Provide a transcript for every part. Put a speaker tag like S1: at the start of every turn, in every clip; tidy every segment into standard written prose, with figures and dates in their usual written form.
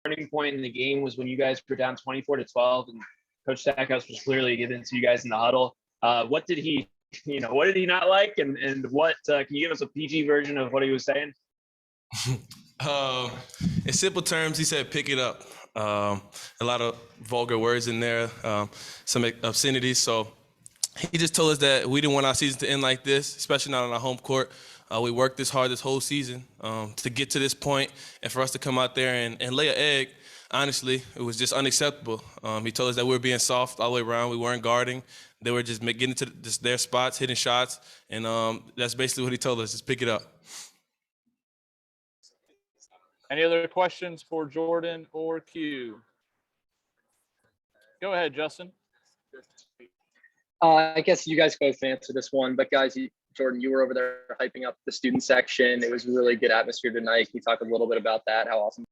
S1: turning point in the game was when you guys were down 24-12, and Coach Stackhouse was clearly giving it to you guys in the huddle. What did he not like, and what can you give us a PG version of what he was saying?
S2: In simple terms, he said, "Pick it up." A lot of vulgar words in there, some obscenities. So he just told us that we didn't want our season to end like this, especially not on our home court. We worked this hard this whole season to get to this point, and for us to come out there and lay an egg, honestly, it was just unacceptable. He told us that we were being soft all the way around. We weren't guarding. They were just getting to just their spots, hitting shots, and that's basically what he told us, just pick it up.
S3: Any other questions for Jordan or Q? Go ahead, Justin.
S4: I guess you guys both answered this one, but guys, Jordan, you were over there hyping up the student section. It was a really good atmosphere tonight. Can you talk a little bit about that? How awesome?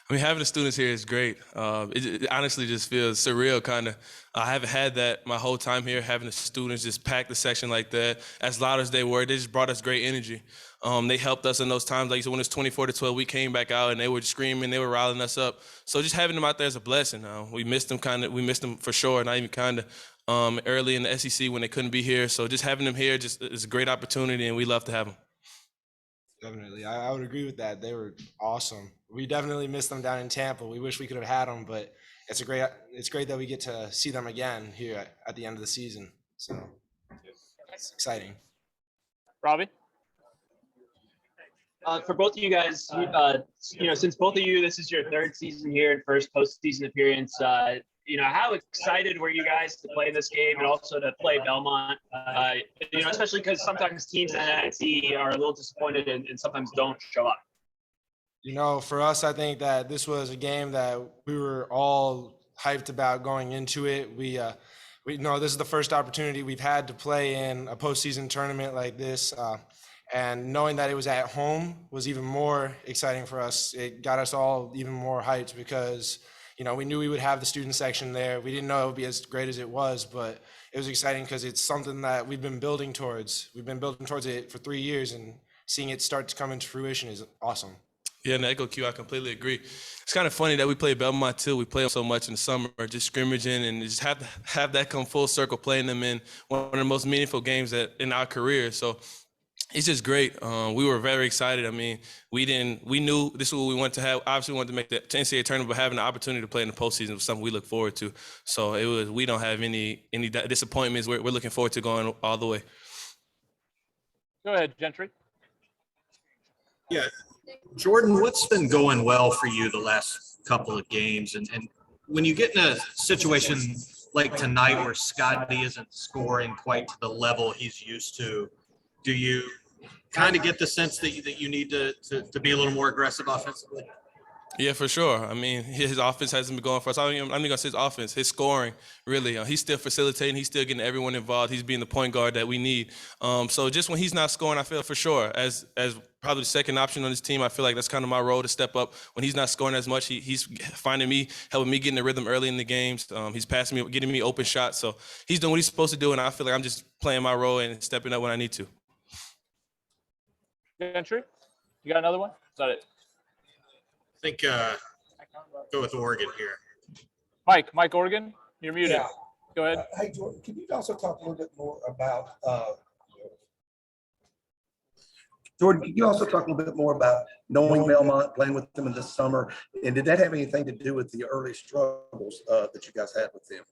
S2: I mean, having the students here is great. It honestly just feels surreal, kind of. I haven't had that my whole time here, having the students just pack the section like that. As loud as they were, they just brought us great energy. They helped us in those times. Like you said, when it was 24-12, we came back out and they were screaming, they were riling us up. So just having them out there is a blessing. We missed them for sure, not even kind of early in the SEC when they couldn't be here. So just having them here just is a great opportunity, and we love to have them.
S5: Definitely. I would agree with that. They were awesome. We definitely missed them down in Tampa. We wish we could have had them, but it's great that we get to see them again here at the end of the season. So it's exciting.
S3: Robbie?
S1: For both of you guys, since both of you, this is your third season here and first postseason appearance, how excited were you guys to play this game and also to play Belmont? Especially because sometimes teams in NIT are a little disappointed and sometimes don't show up.
S5: For us, I think that this was a game that we were all hyped about going into it. We know this is the first opportunity we've had to play in a postseason tournament like this. And knowing that it was at home was even more exciting for us. It got us all even more hyped because we knew we would have the student section there. We didn't know it would be as great as it was, but it was exciting because it's something that we've been building towards. We've been building towards it for 3 years, and seeing it start to come into fruition is awesome.
S2: Yeah, and Echo Q, I completely agree. It's kind of funny that we play Belmont too. We play them so much in the summer, just scrimmaging, and just have that come full circle, playing them in one of the most meaningful games in our career. So it's just great. We were very excited. I mean, we knew this is what we wanted to have. Obviously, we wanted to make the NCAA tournament, but having the opportunity to play in the postseason was something we look forward to. So we don't have any disappointments. We're looking forward to going all the way.
S3: Go ahead, Gentry.
S6: Yeah, Jordan, what's been going well for you the last couple of games? And when you get in a situation like tonight where Scotty isn't scoring quite to the level he's used to, do you kind of get the sense that you need to be a little more aggressive offensively?
S2: Yeah, for sure. I mean, his offense hasn't been going for us. I'm not going to say his offense, his scoring, really. He's still facilitating. He's still getting everyone involved. He's being the point guard that we need. So just when he's not scoring, I feel for sure, as probably the second option on this team, I feel like that's kind of my role to step up. When he's not scoring as much, he's finding me, helping me get in the rhythm early in the games. He's passing me, getting me open shots. So he's doing what he's supposed to do, and I feel like I'm just playing my role and stepping up when I need to.
S3: Gentry, you got another one? Is that it?
S6: I think go with Oregon here.
S3: Mike Oregon, you're muted.
S7: Yeah.
S3: Go ahead.
S7: Hey, Jordan, can you also talk a little bit more about knowing Belmont, playing with them in the summer, and did that have anything to do with the early struggles that you guys had with them?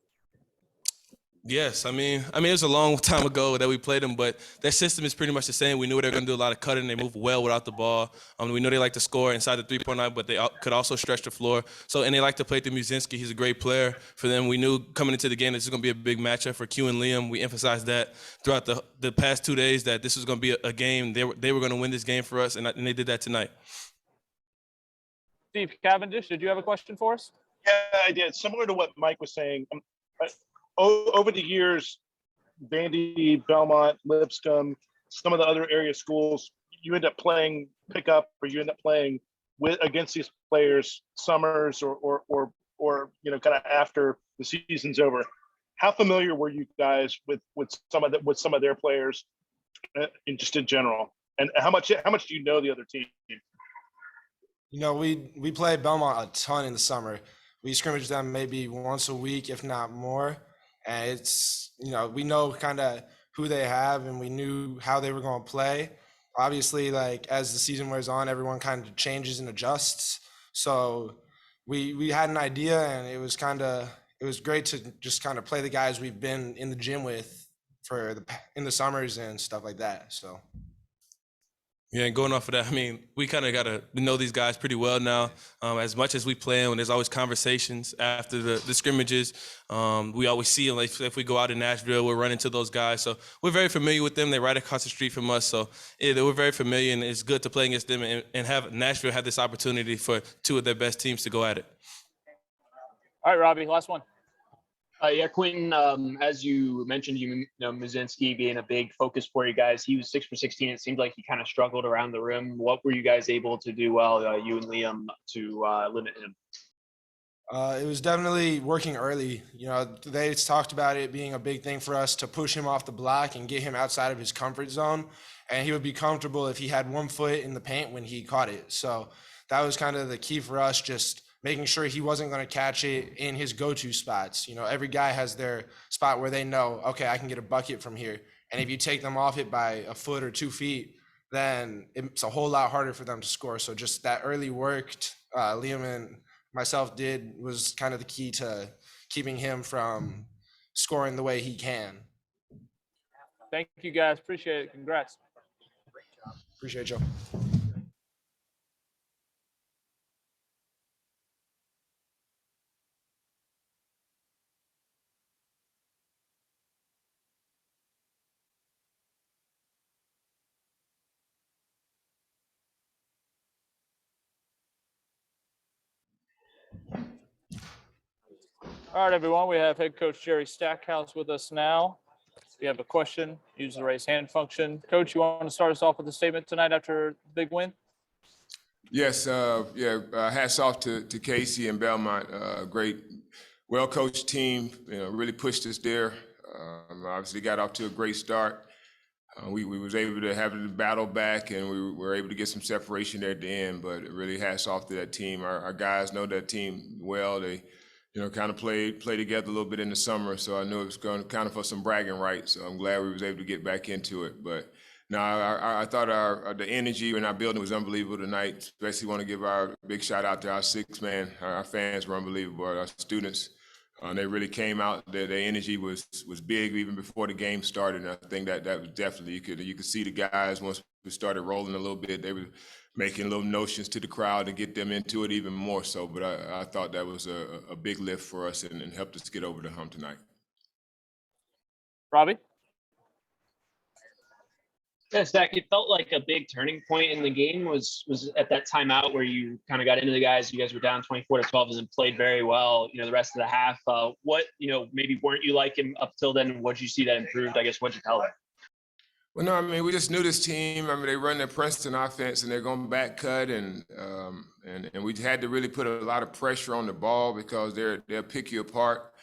S2: Yes, I mean, it was a long time ago that we played them, but their system is pretty much the same. We knew they were going to do a lot of cutting. They move well without the ball. We know they like to score inside the three-point line, but they could also stretch the floor. And they like to play through Muzinski. He's a great player for them. We knew coming into the game that this was going to be a big matchup for Q and Liam. We emphasized that throughout the past 2 days that this was going to be a game. They were going to win this game for us, and they did that tonight.
S3: Steve Cavendish, did you have a question for us?
S8: Yeah, I did. Similar to what Mike was saying. Over the years, Vandy, Belmont, Lipscomb, some of the other area schools, you end up playing pickup, or you end up playing against these players summers or kind of after the season's over. How familiar were you guys with some of their players, just in general, and how much do you know the other team?
S5: We play Belmont a ton in the summer. We scrimmage them maybe once a week, if not more. And it's, we know kind of who they have and we knew how they were going to play. Obviously, like as the season wears on, everyone kind of changes and adjusts. So we had an idea and it was great to just kind of play the guys we've been in the gym with in the summers and stuff like that. So.
S2: Yeah, and going off of that, I mean, we kind of got to know these guys pretty well now. As much as we play them, there's always conversations after the scrimmages. We always see them. Like if we go out in Nashville, we'll run into those guys. So we're very familiar with them. They're right across the street from us. So yeah, we're very familiar, and it's good to play against them and have Nashville have this opportunity for two of their best teams to go at it.
S3: All right, Robbie, last one.
S1: Yeah, Quentin, as you mentioned, Muzinski being a big focus for you guys. He was 6 for 16. It seemed like he kind of struggled around the rim. What were you guys able to do well, you and Liam, to limit him?
S5: It was definitely working early. They talked about it being a big thing for us to push him off the block and get him outside of his comfort zone. And he would be comfortable if he had 1 foot in the paint when he caught it. So that was kind of the key for us, just making sure he wasn't going to catch it in his go-to spots. Every guy has their spot where they know, okay, I can get a bucket from here. And if you take them off it by a foot or 2 feet, then it's a whole lot harder for them to score. So just that early work Liam and myself did was kind of the key to keeping him from scoring the way he can.
S3: Thank you, guys. Appreciate it. Congrats.
S5: Appreciate you.
S3: All right, everyone. We have head coach Jerry Stackhouse with us now. If you have a question, use the raise hand function. Coach, you want to start us off with a statement tonight after the big win?
S9: Yes, hats off to Casey and Belmont. Great, well-coached team. Really pushed us there. Obviously got off to a great start. We was able to have the battle back, and we were able to get some separation there at the end. But really, hats off to that team. Our guys know that team well. They, kind of play together a little bit in the summer. So I knew it was going to kind of for some bragging rights. So I'm glad we was able to get back into it. But no, I thought the energy in our building was unbelievable tonight. Especially want to give our big shout out to our 6-man. Our fans were unbelievable. Our students, they really came out. Their energy was big even before the game started. And I think that was definitely you could see the guys once we started rolling a little bit. They were making little notions to the crowd and get them into it even more so. But I thought that was a big lift for us and helped us get over the hump tonight.
S3: Robbie?
S1: Yeah, Stack, it felt like a big turning point in the game was at that timeout where you kind of got into the guys. You guys were down 24-12 and then played very well, the rest of the half. What, maybe weren't you liking up till then? What'd you see that improved? I guess, what'd you tell them?
S9: Well, no, I mean, we just knew this team. I mean, they run their Princeton offense and they're going to back cut and we had to really put a lot of pressure on the ball because they'll pick you apart.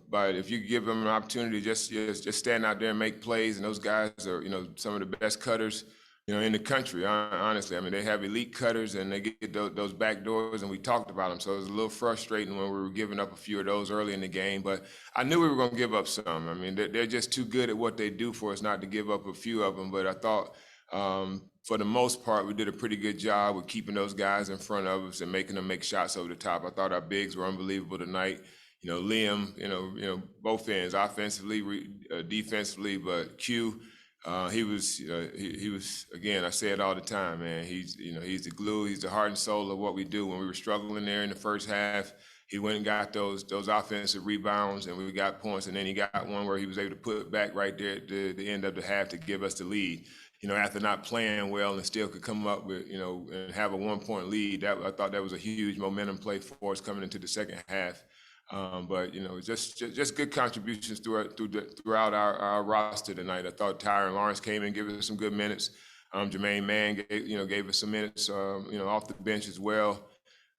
S9: But if you give them an opportunity, just stand out there and make plays, and those guys are, some of the best cutters, in the country. Honestly, I mean, they have elite cutters, and they get those back doors, and we talked about them. So it was a little frustrating when we were giving up a few of those early in the game. But I knew we were going to give up some. I mean, they're just too good at what they do for us not to give up a few of them. But I thought, for the most part, we did a pretty good job with keeping those guys in front of us and making them make shots over the top. I thought our bigs were unbelievable tonight. Liam, both ends, offensively, defensively, but Q, he was again, I say it all the time, man. He's the glue. He's the heart and soul of what we do. When we were struggling there in the first half, he went and got those offensive rebounds, and we got points. And then he got one where he was able to put it back right there at the end of the half to give us the lead. After not playing well and still could come up with, and have a 1-point lead. I thought that was a huge momentum play for us coming into the second half. But just good contributions throughout our roster tonight. I thought Tyron Lawrence came in, gave us some good minutes. Jermaine Mann gave us some minutes, off the bench as well.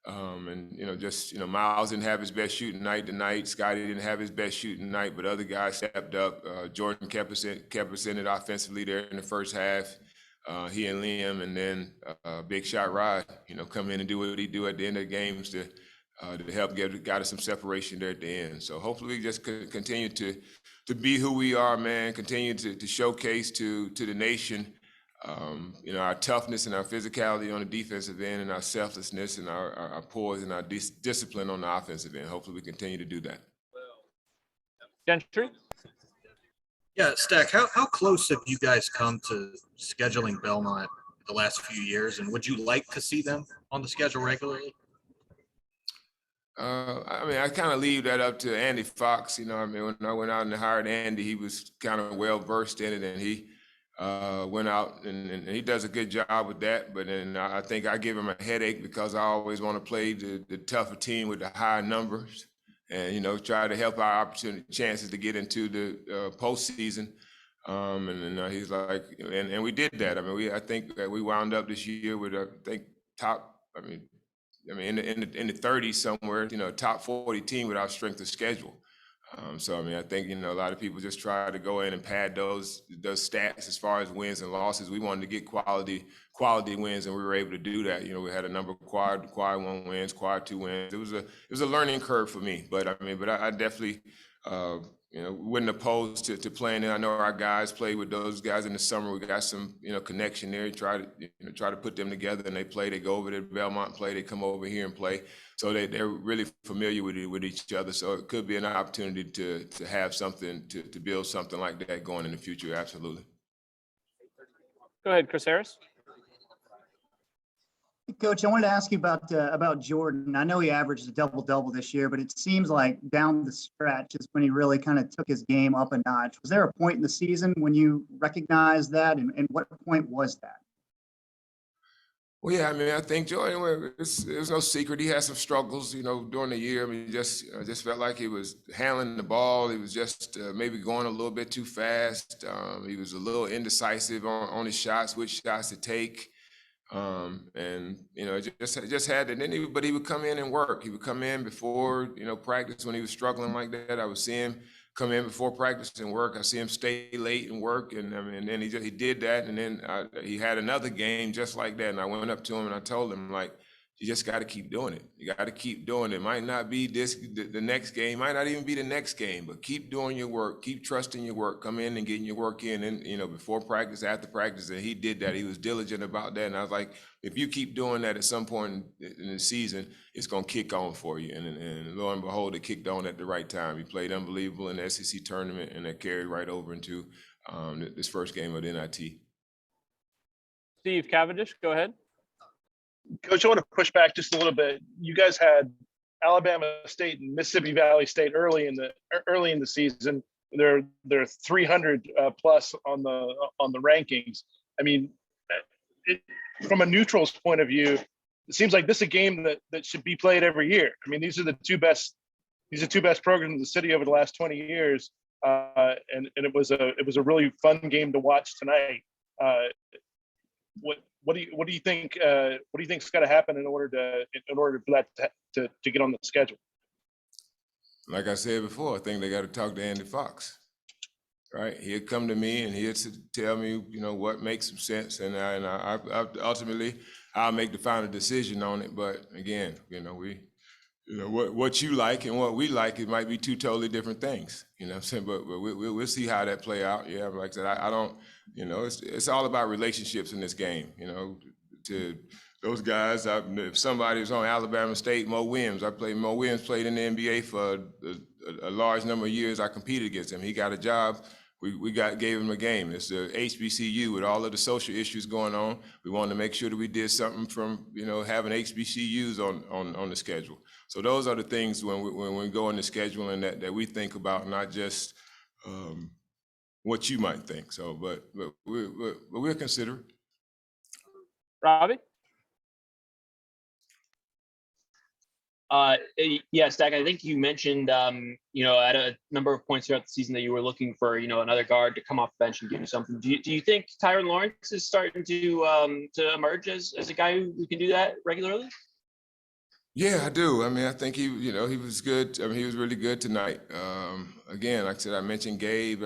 S9: Miles didn't have his best shooting night tonight. Scotty didn't have his best shooting night, but other guys stepped up. Jordan kept us in it offensively there in the first half. he and Liam, and then big shot Rod, come in and do what he do at the end of the games to help got us some separation there at the end. So hopefully we just continue to be who we are, man. Continue to showcase to the nation, our toughness and our physicality on the defensive end, and our selflessness and our poise and our discipline on the offensive end. Hopefully we continue to do that.
S3: Gentry?
S6: Yeah, Stack, how close have you guys come to scheduling Belmont the last few years, and would you like to see them on the schedule regularly?
S9: I kind of leave that up to Andy Fox. When I went out and hired Andy, he was kind of well versed in it, and he went out and he does a good job with that. But then I think I give him a headache because I always want to play the tougher team with the high numbers, and try to help our chances to get into the postseason. And he's like, and we did that. I think that we wound up this year with top. In the 30s somewhere, top 40 team with our strength of schedule. I think, a lot of people just try to go in and pad those stats as far as wins and losses. We wanted to get quality wins, and we were able to do that. We had a number of quad 1 wins, quad 2 wins. It was a learning curve for me, but I definitely, wouldn't oppose to playing it. I know our guys play with those guys in the summer. We got some, connection there. Try to put them together, and they play. They go over to Belmont, play. They come over here and play. So they're really familiar with each other. So it could be an opportunity to have something to build something like that going in the future. Absolutely.
S3: Go ahead, Chris Harris.
S10: Coach, I wanted to ask you about Jordan. I know he averaged a double-double this year, but it seems like down the stretch is when he really kind of took his game up a notch. Was there a point in the season when you recognized that, and what point was that?
S9: Well, yeah, I think Jordan, it was no secret. He had some struggles, during the year. I just felt like he was handling the ball. He was just maybe going a little bit too fast. He was a little indecisive on his shots, which shots to take. Just had it. But he would come in and work. He would come in before, practice when he was struggling like that. I would see him come in before practice and work. I see him stay late and work. And then he did that. And then he had another game just like that. And I went up to him and I told him, you just got to keep doing it. You got to keep doing it. It might not be the next game, might not even be the next game, but keep doing your work, keep trusting your work, come in and getting your work in, and before practice, after practice. And he did that. He was diligent about that. And I was like, if you keep doing that at some point in the season, it's going to kick on for you. And lo and behold, it kicked on at the right time. He played unbelievable in the SEC tournament, and that carried right over into this first game of the NIT.
S3: Steve Cavendish, go ahead.
S8: Coach, I want to push back just a little bit. You guys had Alabama State and Mississippi Valley State early in the season. They're 300 plus on the rankings. From a neutral's point of view, it seems like this is a game that should be played every year. These are the two best programs in the city over the last 20 years, and it was a really fun game to watch tonight. What do you think? What do you think's got to happen in order for that to get on the schedule?
S9: Like I said before, I think they got to talk to Andy Fox, right? He'd come to me and he'd tell me, what makes some sense, and I ultimately I'll make the final decision on it. But again, what you like and what we like, it might be two totally different things. What I'm saying? But we'll see how that play out. Yeah, like I said, I don't. It's all about relationships in this game. To those guys, if somebody was on Alabama State, Mo Williams played in the NBA for a large number of years. I competed against him. He got a job. We gave him a game. It's the HBCU with all of the social issues going on. We wanted to make sure that we did something from having HBCUs on the schedule. So those are the things when we go into scheduling that we think about, not just what you might think. So, but we'll consider it.
S3: Robbie?
S1: Yeah, Stack, I think you mentioned, at a number of points throughout the season that you were looking for, another guard to come off the bench and give you something. Do you think Tyron Lawrence is starting to emerge as a guy who can do that regularly?
S9: Yeah, I do. I mean, I think he was good. I mean, he was really good tonight. Again, like I said, I mentioned Gabe,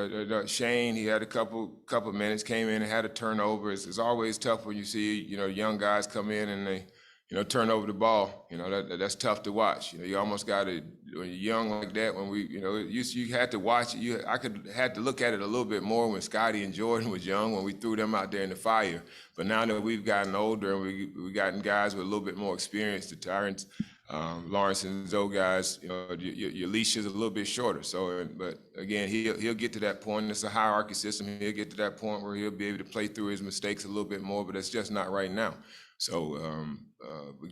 S9: Shane. He had a couple minutes, came in and had a turnover. It's always tough when you see young guys come in and they turn over the ball. That's tough to watch. You almost got to, when you're young like that. When you had to watch it. I had to look at it a little bit more when Scotty and Jordan was young, when we threw them out there in the fire. But now that we've gotten older and we've gotten guys with a little bit more experience, the Tyrants, Lawrence and Zoe guys, your leash is a little bit shorter. So, but again, he'll get to that point. It's a hierarchy system. He'll get to that point where he'll be able to play through his mistakes a little bit more, but it's just not right now. So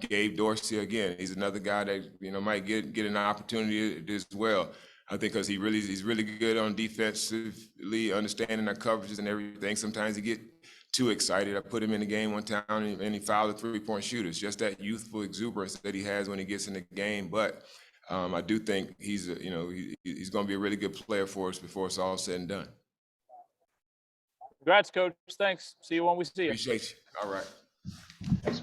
S9: Gabe Dorsey, again, he's another guy that might get an opportunity as well. I think because he's really good on defensively, understanding our coverages and everything. Sometimes he get too excited. I put him in the game one time and he fouled a 3-point shooter. It's just that youthful exuberance that he has when he gets in the game. But I do think he's going to be a really good player for us before it's all said and done.
S3: Congrats, Coach. Thanks. See you when we see you.
S9: Appreciate you. All right.
S8: Thanks.